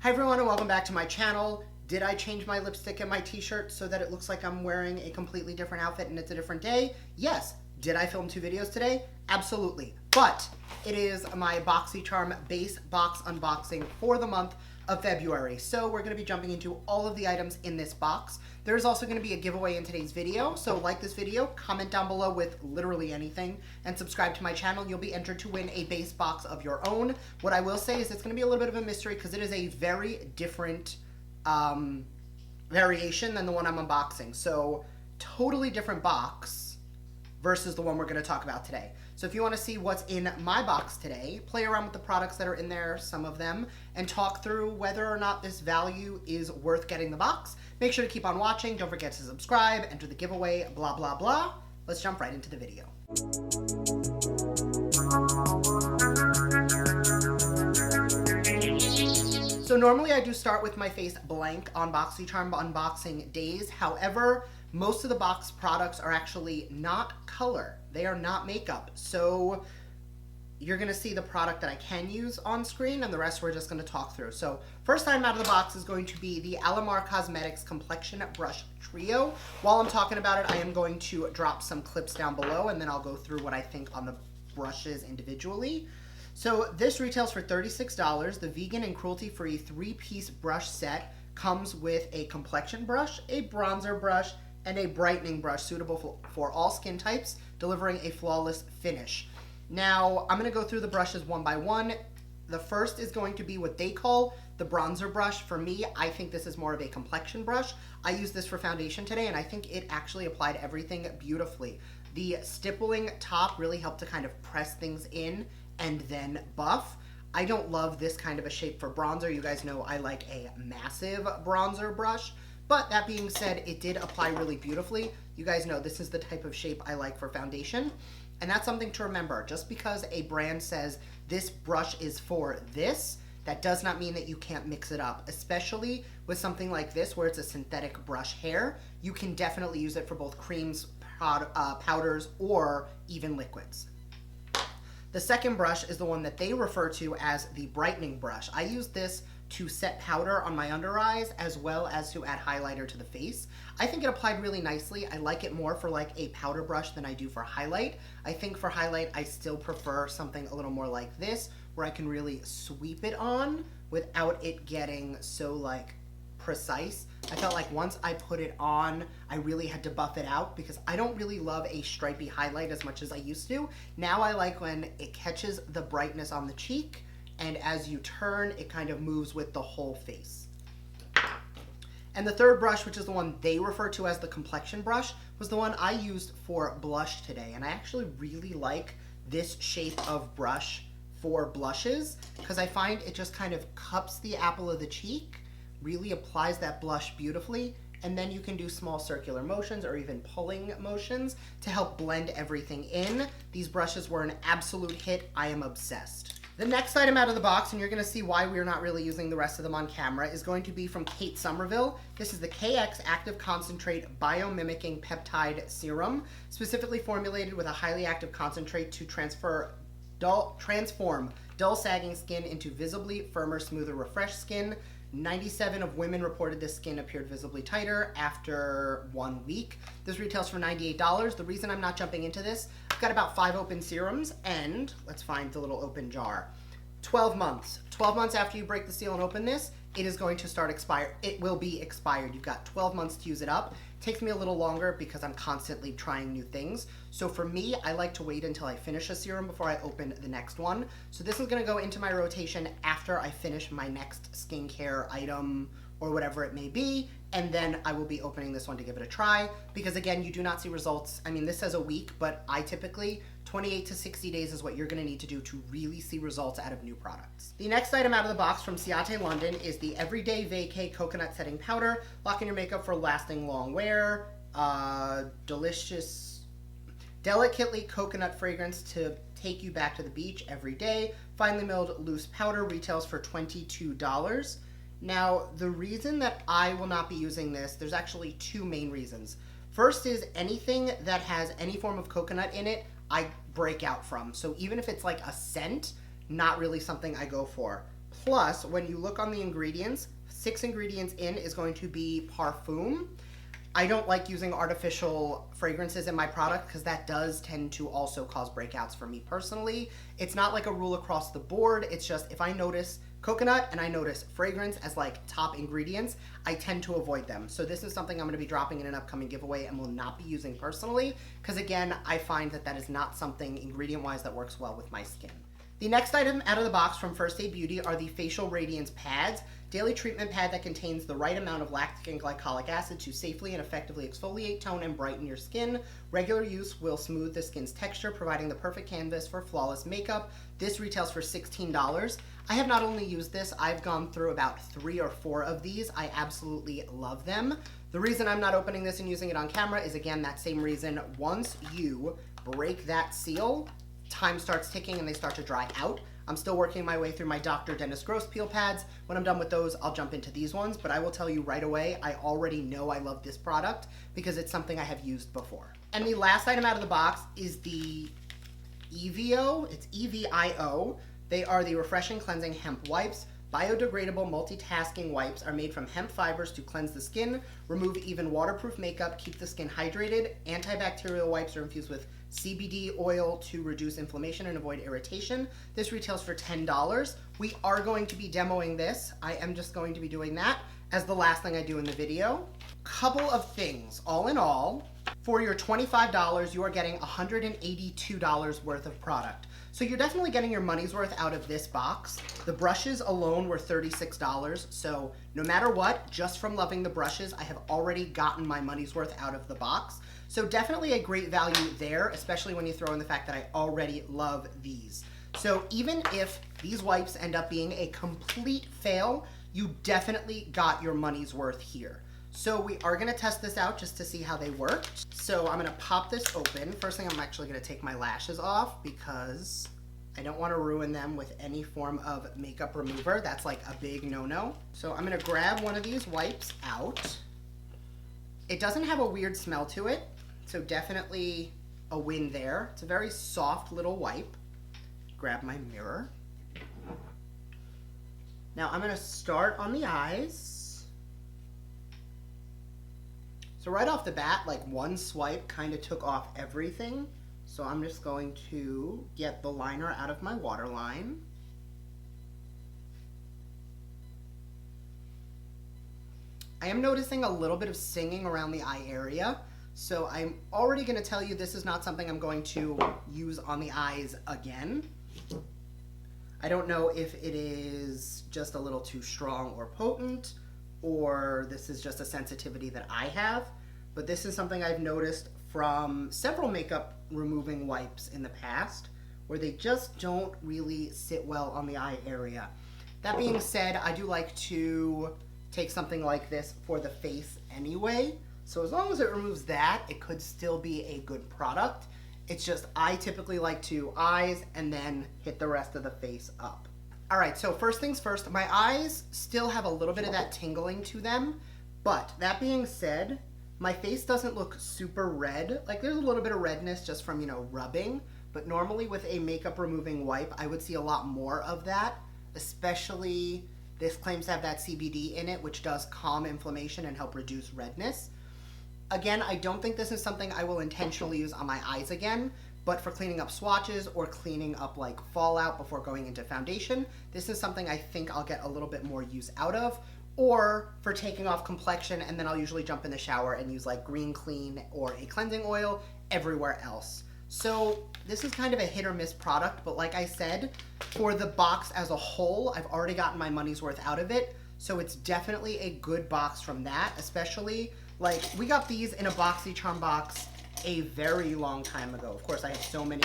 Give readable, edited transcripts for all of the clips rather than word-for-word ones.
Hi everyone and welcome back to my channel. Did I change my lipstick and my t-shirt so that it looks like I'm wearing a completely different outfit and it's a different day? Yes. Did I film 2 videos today? Absolutely. But it is my BOXYCHARM base box unboxing for the month of February. So we're going to be jumping into all of the items in this box. There's also going to be a giveaway in today's video. So like this video, comment down below with literally anything, and subscribe to my channel. You'll be entered to win a base box of your own. What I will say is it's going to be a little bit of a mystery because it is a very different variation than the one I'm unboxing. So totally different box versus the one we're going to talk about today. So if you want to see what's in my box today, play around with the products that are in there, some of them, and talk through whether or not this value is worth getting the box. Make sure to keep on watching. Don't forget to subscribe, enter the giveaway, blah, blah, blah. Let's jump right into the video. So normally I do start with my face blank on BOXYCHARM unboxing days. However, most of the box products are actually not color. They are not makeup. So you're gonna see the product that I can use on screen and the rest we're just gonna talk through. So first item out of the box is going to be the Alomar Cosmetics Complexion Brush Trio. While I'm talking about it, I am going to drop some clips down below and then I'll go through what I think on the brushes individually. So this retails for $36. The vegan and cruelty-free 3-piece brush set comes with a complexion brush, a bronzer brush, and a brightening brush suitable for all skin types, delivering a flawless finish. Now, I'm going to go through the brushes one by one. The first is going to be what they call the bronzer brush. For me, I think this is more of a complexion brush. I used this for foundation today, and I think it actually applied everything beautifully. The stippling top really helped to kind of press things in and then buff. I don't love this kind of a shape for bronzer. You guys know I like a massive bronzer brush. But that being said, it did apply really beautifully. You guys know this is the type of shape I like for foundation. And that's something to remember. Just because a brand says this brush is for this, that does not mean that you can't mix it up, especially with something like this where it's a synthetic brush hair. You can definitely use it for both creams, powders, or even liquids. The second brush is the one that they refer to as the brightening brush. I use this to set powder on my under eyes as well as to add highlighter to the face. I think it applied really nicely. I like it more for like a powder brush than I do for highlight. I think for highlight, I still prefer something a little more like this where I can really sweep it on without it getting so like precise. I felt like once I put it on, I really had to buff it out because I don't really love a stripy highlight as much as I used to. Now I like when it catches the brightness on the cheek, and as you turn, it kind of moves with the whole face. And the third brush, which is the one they refer to as the complexion brush, was the one I used for blush today. And I actually really like this shape of brush for blushes because I find it just kind of cups the apple of the cheek, really applies that blush beautifully, and then you can do small circular motions or even pulling motions to help blend everything in. These brushes were an absolute hit. I am obsessed. The next item out of the box, and you're going to see why we're not really using the rest of them on camera, is going to be from Somerville. This is the KX Active Concentrate Biomimicking Peptide Serum, specifically formulated with a highly active concentrate to transform dull sagging skin into visibly firmer, smoother, refreshed skin. 97 of women reported this skin appeared visibly tighter after 1 week. This retails for $98. The reason I'm not jumping into this, I've got about 5 open serums, and let's find the little open jar. 12 months. 12 months after you break the seal and open this, it is going to start expire. It will be expired. You've got 12 months to use it up. It takes me a little longer because I'm constantly trying new things. So for me, I like to wait until I finish a serum before I open the next one. So this is going to go into my rotation after I finish my next skincare item or whatever it may be, and then I will be opening this one to give it a try because again, you do not see results. I mean, this says a week, but I typically 28 to 60 days is what you're going to need to do to really see results out of new products. The next item out of the box from Ciate London is the Everyday Vacay Coconut Setting Powder. Lock in your makeup for lasting long wear. Delicious, delicately coconut fragrance to take you back to the beach every day. Finely milled loose powder retails for $22. Now, the reason that I will not be using this, there's actually 2 main reasons. First is anything that has any form of coconut in it, I break out from. So even if it's like a scent, not really something I go for. Plus, when you look on the ingredients, 6 ingredients in is going to be parfum. I don't like using artificial fragrances in my product because that does tend to also cause breakouts for me personally. It's not like a rule across the board. It's just if I notice coconut and I notice fragrance as like top ingredients, I tend to avoid them. So this is something I'm going to be dropping in an upcoming giveaway and will not be using personally because again, I find that that is not something ingredient-wise that works well with my skin. The next item out of the box from First Aid Beauty are the Facial Radiance Pads. Daily treatment pad that contains the right amount of lactic and glycolic acid to safely and effectively exfoliate, tone, and brighten your skin. Regular use will smooth the skin's texture, providing the perfect canvas for flawless makeup. This retails for $16. I have not only used this, I've gone through about 3 or 4 of these. I absolutely love them. The reason I'm not opening this and using it on camera is again that same reason. Once you break that seal, time starts ticking and they start to dry out. I'm still working my way through my Dr. Dennis Gross peel pads. When I'm done with those, I'll jump into these ones, but I will tell you right away, I already know I love this product because it's something I have used before. And the last item out of the box is the EVO. It's EVIO. They are the Refreshing Cleansing Hemp Wipes. Biodegradable multitasking wipes are made from hemp fibers to cleanse the skin, remove even waterproof makeup, keep the skin hydrated. Antibacterial wipes are infused with CBD oil to reduce inflammation and avoid irritation. This retails for $10. We are going to be demoing this. I am just going to be doing that as the last thing I do in the video. Couple of things. All in all, for your $25, you are getting $182 worth of product. So you're definitely getting your money's worth out of this box. The brushes alone were $36. So no matter what, just from loving the brushes, I have already gotten my money's worth out of the box. So definitely a great value there, especially when you throw in the fact that I already love these. So even if these wipes end up being a complete fail, you definitely got your money's worth here. So we are gonna test this out just to see how they work. So I'm gonna pop this open. First thing, I'm actually gonna take my lashes off because I don't wanna ruin them with any form of makeup remover. That's like a big no-no. So I'm gonna grab one of these wipes out. It doesn't have a weird smell to it, so definitely a win there. It's a very soft little wipe. Grab my mirror. Now I'm gonna start on the eyes. So right off the bat, like one swipe kind of took off everything. So I'm just going to get the liner out of my waterline. I am noticing a little bit of singing around the eye area. So I'm already going to tell you this is not something I'm going to use on the eyes again. I don't know if it is just a little too strong or potent, or this is just a sensitivity that I have, but this is something I've noticed from several makeup removing wipes in the past, where they just don't really sit well on the eye area. That being said, I do like to take something like this for the face anyway, so as long as it removes that, it could still be a good product. It's just I typically like to eyes and then hit the rest of the face up. All right, so first things first, my eyes still have a little bit of that tingling to them, but that being said, my face doesn't look super red. Like there's a little bit of redness just from, you know, rubbing, but normally with a makeup removing wipe, I would see a lot more of that, especially this claims to have that CBD in it, which does calm inflammation and help reduce redness. Again, I don't think this is something I will intentionally use on my eyes again, but for cleaning up swatches or cleaning up like fallout before going into foundation, this is something I think I'll get a little bit more use out of, or for taking off complexion, and then I'll usually jump in the shower and use like green clean or a cleansing oil everywhere else. So this is kind of a hit or miss product, but like I said, for the box as a whole, I've already gotten my money's worth out of it. So it's definitely a good box from that, especially like we got these in a BOXYCHARM box a very long time ago. Of course, I have so many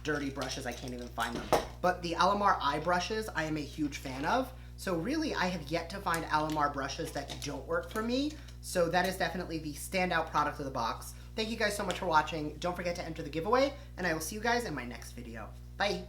dirty brushes, I can't even find them. But the Alomar eye brushes, I am a huge fan of. So really, I have yet to find Alomar brushes that don't work for me. So that is definitely the standout product of the box. Thank you guys so much for watching. Don't forget to enter the giveaway, and I will see you guys in my next video. Bye.